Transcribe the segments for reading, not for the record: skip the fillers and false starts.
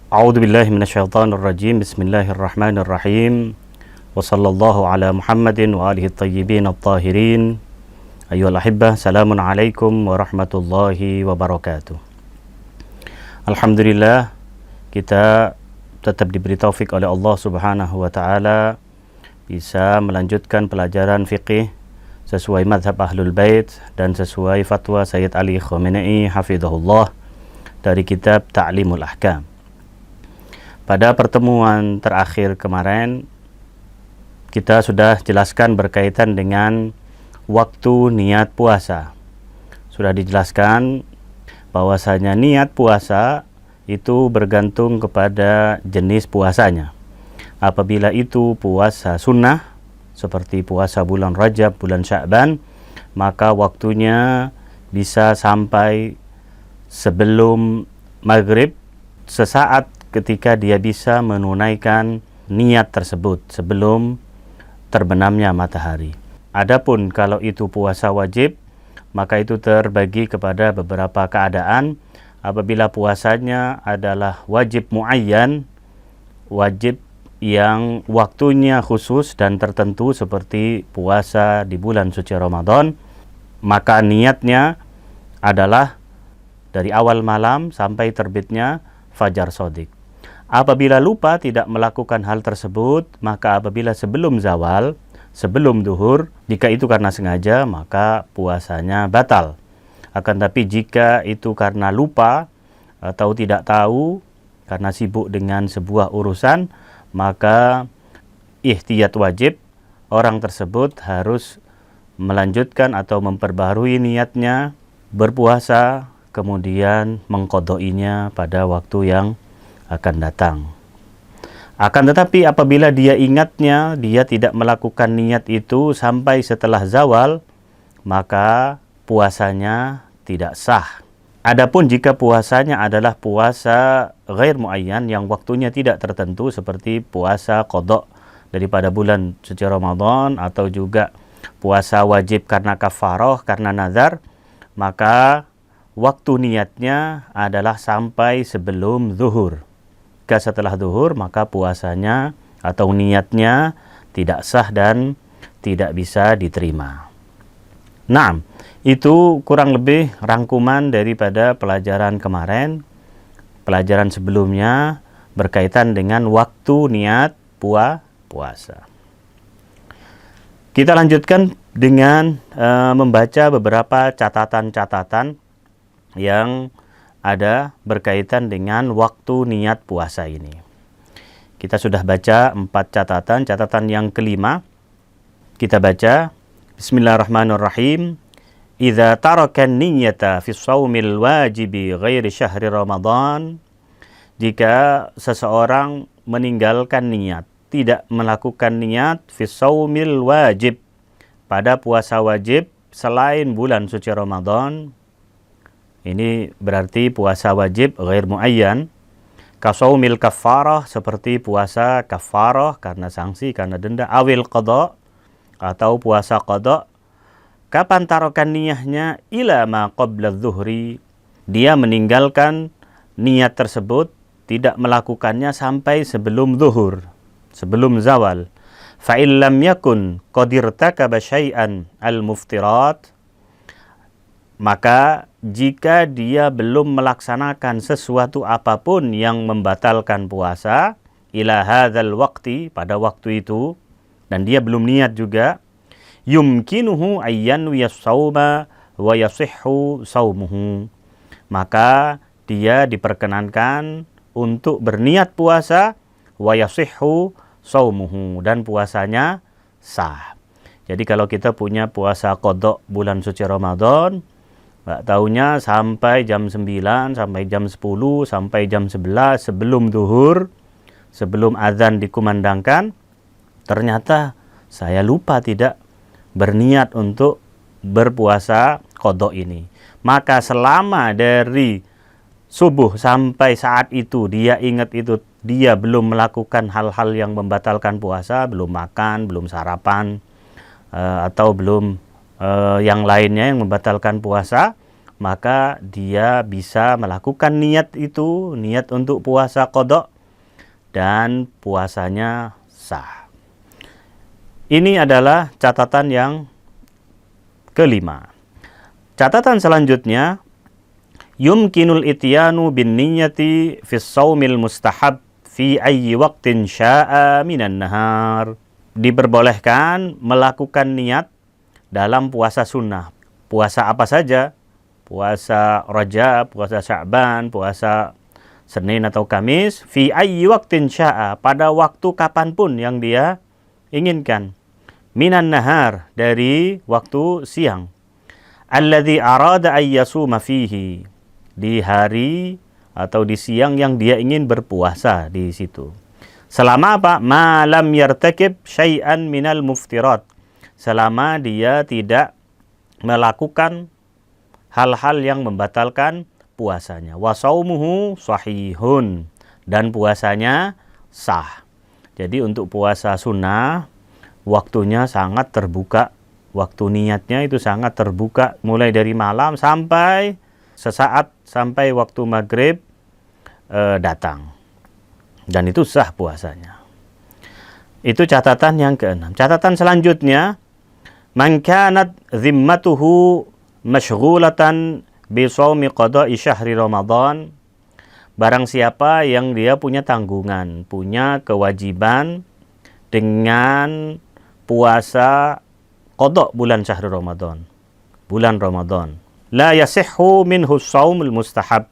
A'udzu billahi minasyaitonir rajim. Bismillahirrahmanirrahim. Wa sallallahu ala Muhammadin wa alihi thayyibin at-tahirin. Ayyuhal ahibbah, salamun alaikum warahmatullahi wabarakatuh. Alhamdulillah, kita tetap diberi taufik oleh Allah Subhanahu wa taala bisa melanjutkan pelajaran fikih sesuai mazhab Ahlul Bait dan sesuai fatwa Sayyid Ali Khamenei hafizahullah dari kitab Ta'limul Ahkam. Pada pertemuan terakhir kemarin, kita sudah jelaskan berkaitan dengan waktu niat puasa. Sudah dijelaskan bahwasanya niat puasa itu bergantung kepada jenis puasanya. Apabila itu puasa sunnah, seperti puasa bulan Rajab, bulan Sya'ban, maka waktunya bisa sampai sebelum maghrib, sesaat ketika dia bisa menunaikan niat tersebut sebelum terbenamnya matahari. Adapun kalau itu puasa wajib, maka itu terbagi kepada beberapa keadaan. Apabila puasanya adalah wajib muayyan, wajib yang waktunya khusus dan tertentu seperti puasa di bulan suci Ramadan, maka niatnya adalah dari awal malam sampai terbitnya fajar shadiq. Apabila lupa tidak melakukan hal tersebut, maka apabila sebelum zawal, sebelum duhur, jika itu karena sengaja, maka puasanya batal. Akan tapi jika itu karena lupa atau tidak tahu, karena sibuk dengan sebuah urusan, maka ihtiyat wajib, orang tersebut harus melanjutkan atau memperbaharui niatnya, berpuasa, kemudian mengqadainya pada waktu yang akan datang. Akan tetapi apabila dia ingatnya, dia tidak melakukan niat itu sampai setelah zawal, maka puasanya tidak sah. Adapun jika puasanya adalah puasa ghair muayyan yang waktunya tidak tertentu seperti puasa qada daripada bulan suci Ramadan atau juga puasa wajib karena kafarah, karena nazar, maka waktu niatnya adalah sampai sebelum zuhur. Jika setelah zuhur, maka puasanya atau niatnya tidak sah dan tidak bisa diterima. Nah, itu kurang lebih rangkuman daripada pelajaran kemarin. Pelajaran sebelumnya berkaitan dengan waktu niat puasa. Kita lanjutkan dengan membaca beberapa catatan-catatan yang ada berkaitan dengan waktu niat puasa ini. Kita sudah baca 4 catatan. Catatan yang kelima, kita baca Bismillahirrahmanirrahim. Idza taraka an-niyyata fi shaumil wajibi ghairi syahri Ramadan. Jika seseorang meninggalkan niat, tidak melakukan niat fi shaumil wajib, pada puasa wajib selain bulan suci Ramadan. Ini berarti puasa wajib ghair muayyan. Kasaumil kafarah, seperti puasa kafarah karena sanksi, karena denda. Awil qada, atau puasa qada. Kapan tarokan niyahnya? Ila ma qabla zuhri. Dia meninggalkan niat tersebut, tidak melakukannya sampai sebelum zuhur, sebelum zawal. Fa in lam yakun qad irtakaba syai'an al-muftirat, maka jika dia belum melaksanakan sesuatu apapun yang membatalkan puasa, ila hadzal waqti, pada waktu itu, dan dia belum niat juga, yumkinuhu ayyan yasauma wa yasihhu saumuhu, maka dia diperkenankan untuk berniat puasa, wa yasihhu saumuhu, dan puasanya sah. Jadi kalau kita punya puasa qada bulan suci Ramadan, nggak taunya sampai jam 9, sampai jam 10, sampai jam 11 sebelum zuhur, sebelum azan dikumandangkan, ternyata saya lupa tidak berniat untuk berpuasa qada ini. Maka selama dari subuh sampai saat itu dia ingat itu, dia belum melakukan hal-hal yang membatalkan puasa, belum makan, belum sarapan, atau belum yang lainnya yang membatalkan puasa, maka dia bisa melakukan niat itu, niat untuk puasa qada, dan puasanya sah. Ini adalah catatan yang kelima. Catatan selanjutnya, yumkinul ityanu bin niyyati fi shaumil mustahab fi ayyi waqtin sya'a minan nahar. Diperbolehkan melakukan niat dalam puasa sunnah. Puasa apa saja? Puasa Rajab, puasa Sya'ban, puasa Senin atau Kamis, fi ayyi waqtin sya'a, pada waktu kapanpun yang dia inginkan. Minan nahar, dari waktu siang. Alladzi arada ayyasuma fihi, di hari atau di siang yang dia ingin berpuasa di situ. Selama apa? Ma lam yartakib syai'an minal muftirat, selama dia tidak melakukan hal-hal yang membatalkan puasanya. Wa shaumuhu sahihun, dan puasanya sah. Jadi untuk puasa sunnah waktunya sangat terbuka, waktu niatnya itu sangat terbuka, mulai dari malam sampai sesaat, sampai waktu maghrib datang, dan itu sah puasanya. Itu catatan yang keenam. Catatan selanjutnya, man kanat zimmatuhu masyghulatan bi shaumi qada'i syahri Ramadan, barang siapa yang dia punya tanggungan, punya kewajiban dengan puasa qada bulan syahrul Ramadan, bulan Ramadan, la yasihhu minhu shaumul mustahab,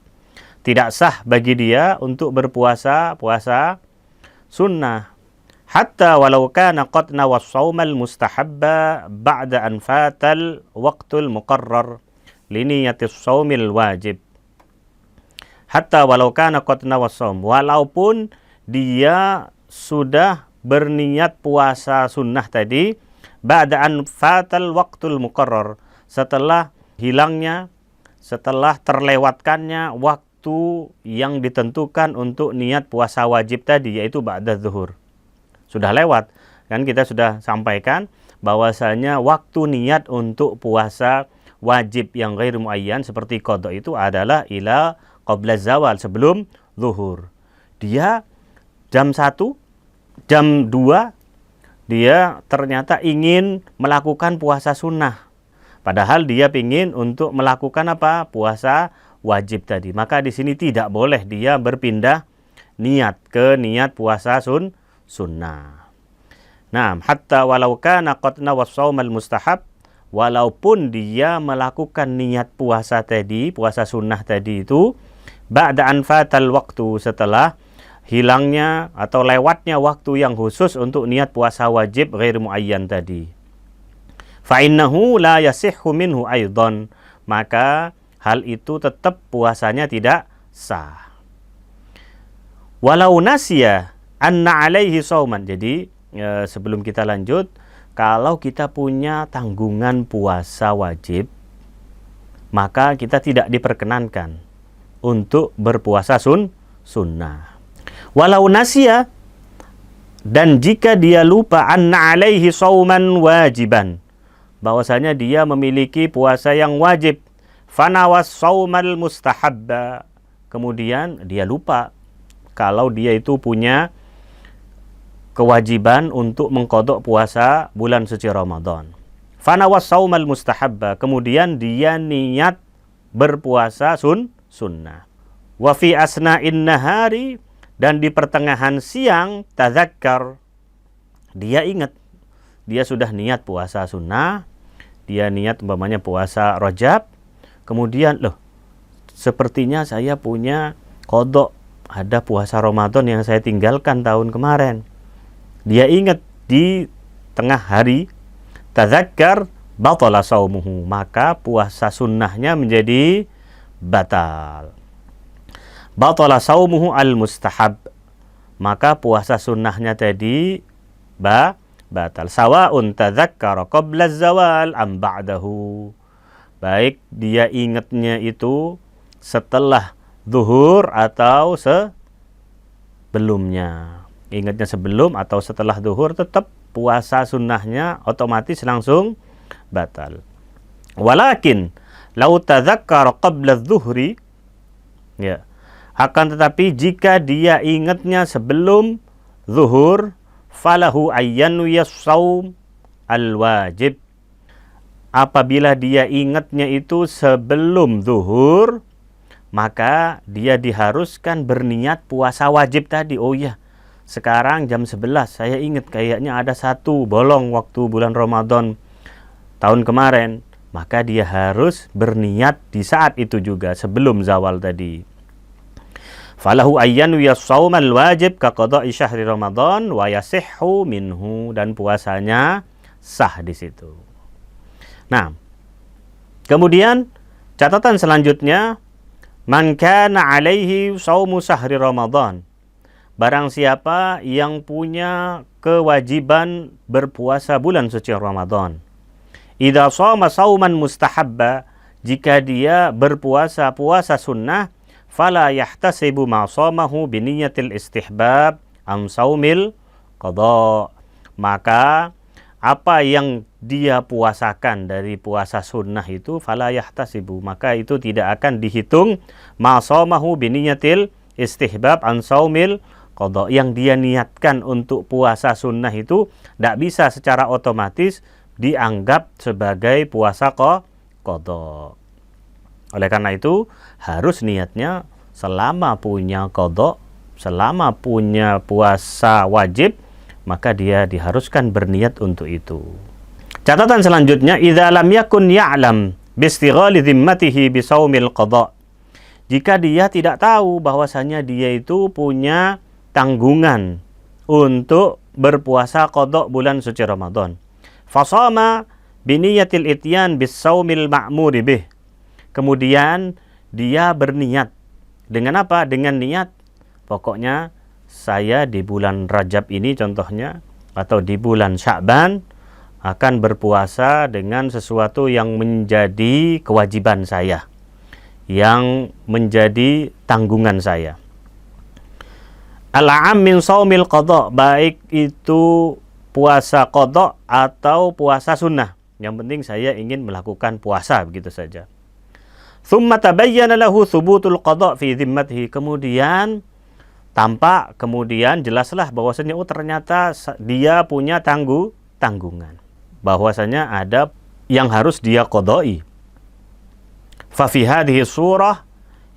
tidak sah bagi dia untuk berpuasa puasa sunnah, hatta walau kana qad nawa shaumal mustahabba ba'da an fatal waqtul muqarrar li niyatis shaumil wajib. Hatta walau kana qad nawa shaum, walaupun dia sudah berniat puasa sunnah tadi, ba'da'an fatal waqtul muqarrar, setelah hilangnya, setelah terlewatkannya waktu yang ditentukan untuk niat puasa wajib tadi, yaitu ba'da zuhur. Sudah lewat, kan kita sudah sampaikan bahwasanya waktu niat untuk puasa wajib yang ghairu muayyan seperti qada itu adalah ila qabla zawal, sebelum zuhur. Dia jam 1, jam 2 dia ternyata ingin melakukan puasa sunnah, padahal dia ingin untuk melakukan apa? Puasa wajib tadi. Maka di sini tidak boleh dia berpindah niat ke niat puasa sunnah. Nah, hatta walau kana qad nawas shaumal mustahab, walaupun dia melakukan niat puasa tadi, puasa sunnah tadi itu ba'da an fatal waktu, setelah hilangnya atau lewatnya waktu yang khusus untuk niat puasa wajib ghair muayyan tadi. Fa innahu la yasihhu minhu aidan, maka hal itu tetap puasanya tidak sah. Walau nasiya anna alaihi shauman. Jadi sebelum kita lanjut, kalau kita punya tanggungan puasa wajib, maka kita tidak diperkenankan untuk berpuasa sunnah. Walau nasiya, dan jika dia lupa anna alaihi shauman wajiban, bahwasanya dia memiliki puasa yang wajib, fanawas shaumal mustahabba, kemudian dia lupa kalau dia itu punya kewajiban untuk mengqadha puasa bulan suci Ramadan. Fanawas shaumal mustahabba, kemudian dia niat berpuasa sunnah. Wa fi asna'in nahari, dan di pertengahan siang tazakkar, dia ingat dia sudah niat puasa sunnah, dia niat umpamanya puasa Rajab, kemudian loh, sepertinya saya punya qadha, ada puasa Ramadan yang saya tinggalkan tahun kemarin. Dia ingat di tengah hari, tazakkar, batala shaumuhu, maka puasa sunnahnya menjadi batal. Batala shaumuhu al-mustahab, maka puasa sunnahnya tadi batal. Sawa'un tazakkara qabla zawal am ba'dahu, baik dia ingatnya itu setelah zuhur atau sebelumnya. Ingatnya sebelum atau setelah zuhur, tetap puasa sunnahnya otomatis langsung batal. Walakin lau tadzakkara qabla adh-dhuhri, ya, akan tetapi jika dia ingatnya sebelum zuhur, falahu ayyanu yasaum al-wajib. Apabila dia ingatnya itu sebelum zuhur, maka dia diharuskan berniat puasa wajib tadi. Oh iya, sekarang jam 11, saya ingat kayaknya ada satu bolong waktu bulan Ramadan tahun kemarin. Maka dia harus berniat di saat itu juga, sebelum zawal tadi. Falahu ayyanu yasaumal wajib ka qada'i syahri Ramadan wa yasihhu minhu, dan puasanya sah di situ. Nah, kemudian catatan selanjutnya, man kana alaihi saumu syahri Ramadan. Barang siapa yang punya kewajiban berpuasa bulan suci Ramadan. Idza shoma sauman mustahabba, jika dia berpuasa puasa sunnah, fala yahtasibu ma shamahu bi niyyatil istihbab am saumil qada. Maka apa yang dia puasakan dari puasa sunnah itu fala yahtasibu, maka itu tidak akan dihitung ma shamahu bi niyyatil istihbab an saumil qada. Yang dia niatkan untuk puasa sunnah itu tidak bisa secara otomatis dianggap sebagai puasa qada. Oleh karena itu harus niatnya selama punya qada, selama punya puasa wajib, maka dia diharuskan berniat untuk itu. Catatan selanjutnya, idza lam yakun ya'lam bistighali dhimmatihi bisaumil qada. Jika dia tidak tahu bahwasanya dia itu punya tanggungan untuk berpuasa qada bulan suci Ramadan. Fasama biniyatil ityan bisaumil ma'muri bih. Kemudian dia berniat dengan apa? Dengan niat, pokoknya saya di bulan Rajab ini contohnya, atau di bulan Sya'ban akan berpuasa dengan sesuatu yang menjadi kewajiban saya, yang menjadi tanggungan saya. Al-'am min saumil qada, baik itu puasa qada atau puasa sunnah. Yang penting saya ingin melakukan puasa, begitu saja. Tsumma tabayyana lahu thubutul qada fi dhimmatihi. Kemudian tampak, kemudian jelaslah bahwasanya ternyata dia punya tanggungan. Bahwasanya ada yang harus dia qada'i. Fa fi hadhihi surah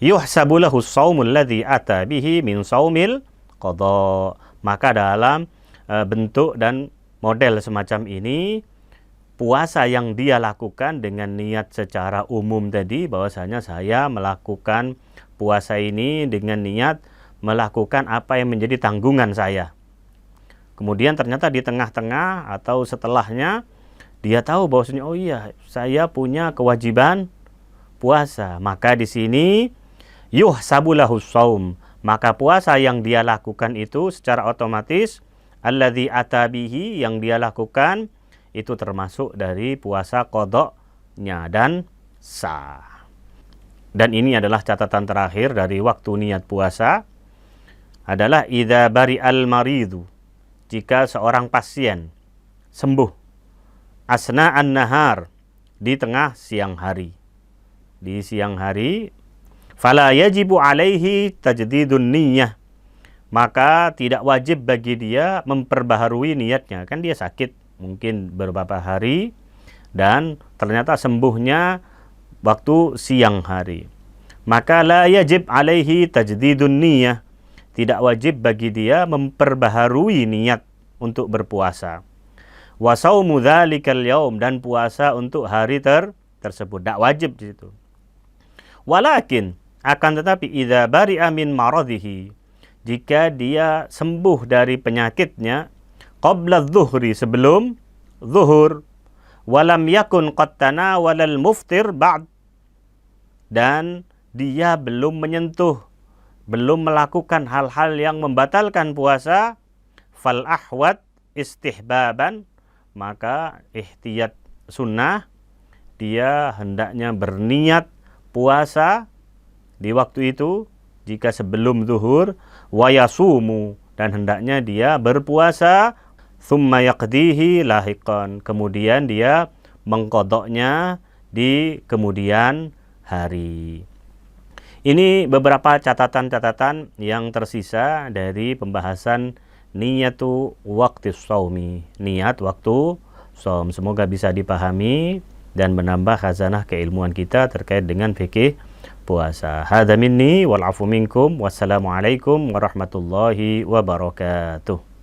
yuhsabu lahu as-shaumul ladzi ata bihi min shaumil qada. Maka dalam bentuk dan model semacam ini, puasa yang dia lakukan dengan niat secara umum tadi, bahwasanya saya melakukan puasa ini dengan niat melakukan apa yang menjadi tanggungan saya. Kemudian ternyata di tengah-tengah atau setelahnya dia tahu bahwasanya oh iya, saya punya kewajiban puasa. Maka di sini yuhsabu lahu shaum, maka puasa yang dia lakukan itu secara otomatis alladzi atabihi, yang dia lakukan itu termasuk dari puasa qadanya dan sah. Dan ini adalah catatan terakhir dari waktu niat puasa adalah idza bari'al maridu, jika seorang pasien sembuh asna'an nahar, di tengah siang hari. Di siang hari, fala yajibu alaihi tajdidun niyyah, maka tidak wajib bagi dia memperbaharui niatnya. Kan dia sakit mungkin beberapa hari dan ternyata sembuhnya waktu siang hari. Maka la yajib alaihi tajdidun niyyah, tidak wajib bagi dia memperbaharui niat untuk berpuasa. Wa saumu dzalikal yaum, dan puasa untuk hari tersebut tidak wajib di situ. Walakin, akan tetapi idza bari'a min maradhihi, jika dia sembuh dari penyakitnya qabla adh-dhuhri, sebelum zuhur, walam yakun qad tanawala al-muftir ba'd, dan dia belum menyentuh, belum melakukan hal-hal yang membatalkan puasa, fal ahwat istihbaban, maka ihtiyat sunnah, dia hendaknya berniat puasa di waktu itu jika sebelum zuhur, wa yasumu, dan hendaknya dia berpuasa, thumma yaqdihi lahiqan, kemudian dia mengqadanya di kemudian hari. Ini beberapa catatan-catatan yang tersisa dari pembahasan niyatu waqti shaumi, niat waktu shaum. Semoga bisa dipahami dan menambah khazanah keilmuan kita terkait dengan fikih puasa. Hadza minni wal afu minkum. Wassalamualaikum warahmatullahi wabarakatuh.